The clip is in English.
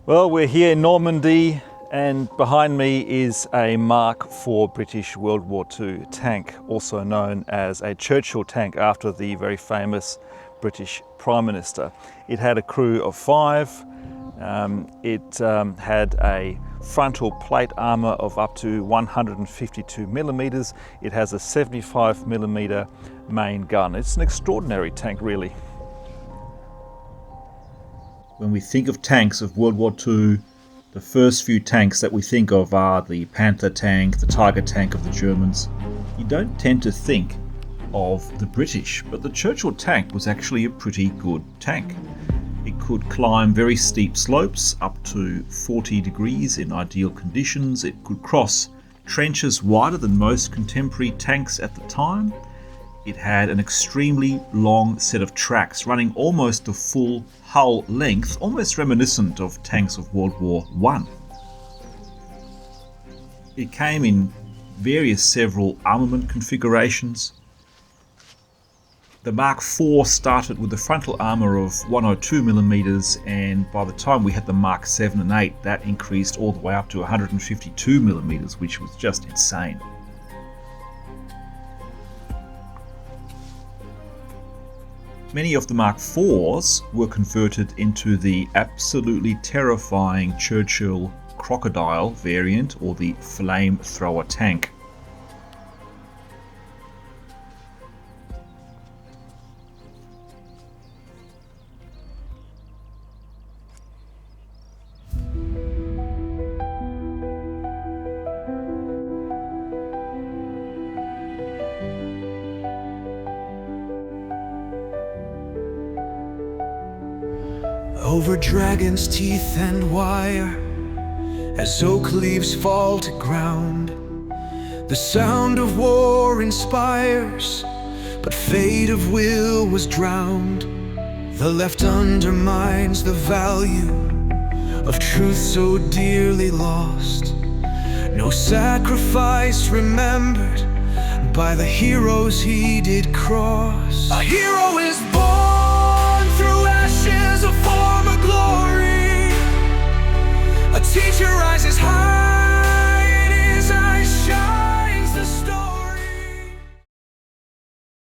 Well, we're here in Normandy, and behind me is a Mark IV British World War II tank, also known as a Churchill tank after the very famous British Prime Minister. It had a crew of 5. It had a frontal plate armour of up to 152 millimeters. It has a 75 millimeter main gun. It's an extraordinary tank, really. When we think of tanks of World War II, the first few tanks that we think of are the Panther tank, the Tiger tank of the Germans. You don't tend to think of the British, but the Churchill tank was actually a pretty good tank. It could climb very steep slopes up to 40 degrees in ideal conditions. It could cross trenches wider than most contemporary tanks at the time. It had an extremely long set of tracks running almost the full hull length, almost reminiscent of tanks of World War I. It came in several armament configurations. The Mark IV started with a frontal armour of 102 millimeters, and by the time we had the Mark VII and 8, that increased all the way up to 152 millimeters, which was just insane. Many of the Mark IVs were converted into the absolutely terrifying Churchill Crocodile variant, or the flamethrower tank. Over dragon's teeth and wire, as oak leaves fall to ground, the sound of war inspires, but fate of will was drowned. The left undermines the value of truth so dearly lost. No sacrifice remembered by the heroes he did cross. A hero is born through ashes of war.